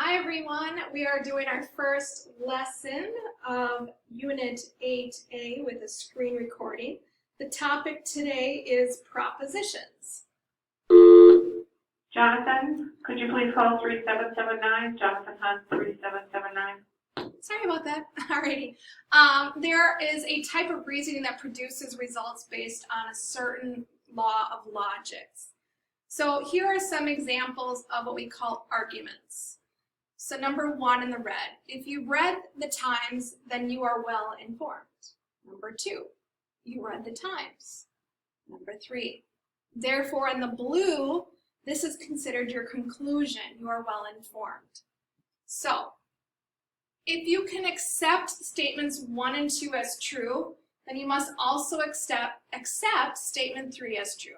Hi everyone, we are doing our first lesson of Unit 8A with a screen recording. The topic today is propositions. Jonathan, could you please call 3779? Jonathan Hunt, 3779. Sorry about that. Alrighty. There is a type of reasoning that produces results based on a certain law of logics. So here are some examples of what we call arguments. So number 1 in the red, if you read the Times, then you are well informed. Number 2, you read the Times. Number 3, therefore in the blue, this is considered your conclusion. You are well informed. So if you can accept statements 1 and 2 as true, then you must also accept statement 3 as true.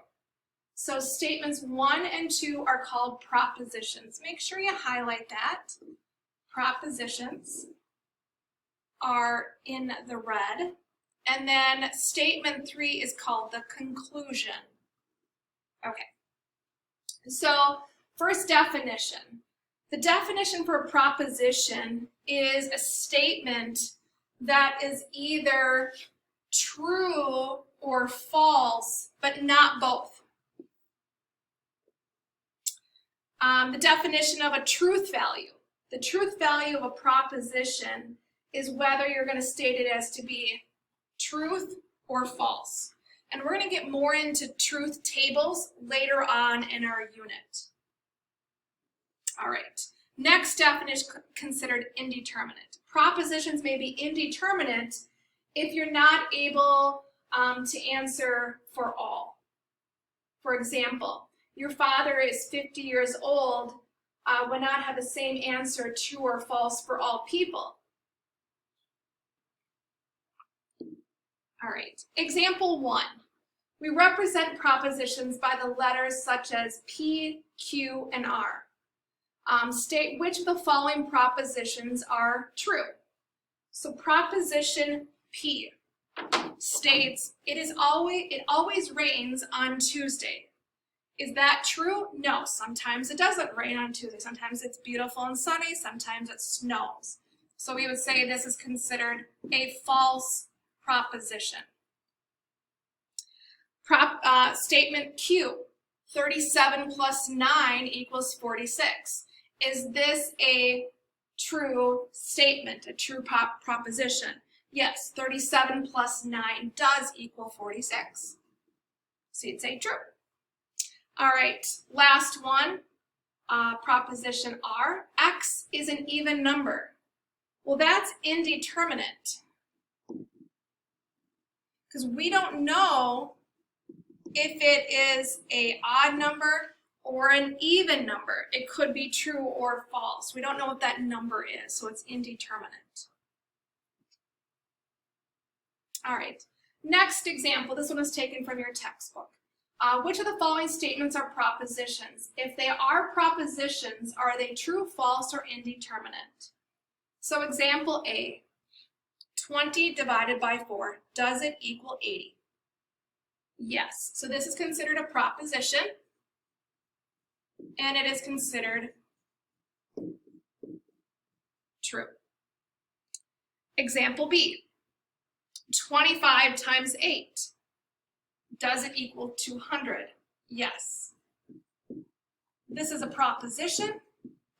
So statements 1 and 2 are called propositions. Make sure you highlight that. Propositions are in the red. And then statement 3 is called the conclusion. Okay. So first definition. The definition for a proposition is a statement that is either true or false, but not both. The definition of a truth value. The truth value of a proposition is whether you're going to state it as to be truth or false. And we're going to get more into truth tables later on in our unit. All right. Next definition considered indeterminate. Propositions may be indeterminate if you're not able to answer for all. For example, your father is 50 years old would not have the same answer, true or false, for all people. All right, example 1. We represent propositions by the letters such as P, Q, and R. State which of the following propositions are true. So proposition P states, it always rains on Tuesday. Is that true? No, sometimes it doesn't rain on Tuesday. Sometimes it's beautiful and sunny, sometimes it snows. So we would say this is considered a false proposition. Statement Q, 37 plus 9 equals 46. Is this a true statement, a true proposition? Yes, 37 plus 9 does equal 46. So you'd say true. All right, last one, proposition R. X is an even number. Well, that's indeterminate because we don't know if it is an odd number or an even number. It could be true or false. We don't know what that number is, so it's indeterminate. All right, next example. This one was taken from your textbook. Which of the following statements are propositions? If they are propositions, are they true, false, or indeterminate? So example A, 20 divided by 4, does it equal 80? Yes, so this is considered a proposition, and it is considered true. Example B, 25 times 8. Does it equal 200? Yes. This is a proposition,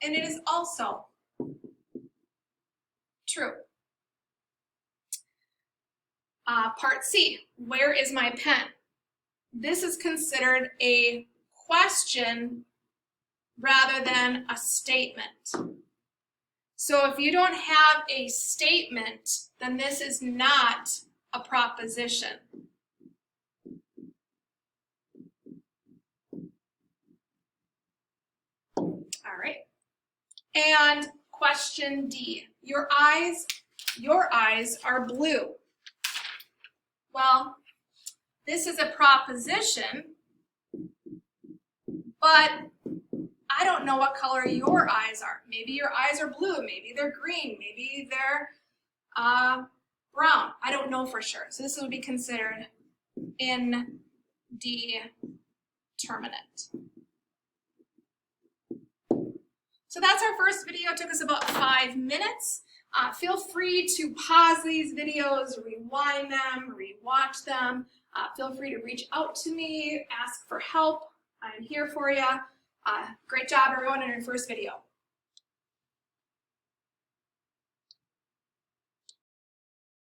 and it is also true. Part C, where is my pen? This is considered a question rather than a statement. So if you don't have a statement, then this is not a proposition. All right. And question D, your eyes are blue. Well, this is a proposition, but I don't know what color your eyes are. Maybe your eyes are blue, maybe they're green, maybe they're brown. I don't know for sure. So this would be considered indeterminate. So that's our first video. It took us about 5 minutes. Feel free to pause these videos, rewind them, rewatch them. Feel free to reach out to me, ask for help. I'm here for you. Great job, everyone, in your first video.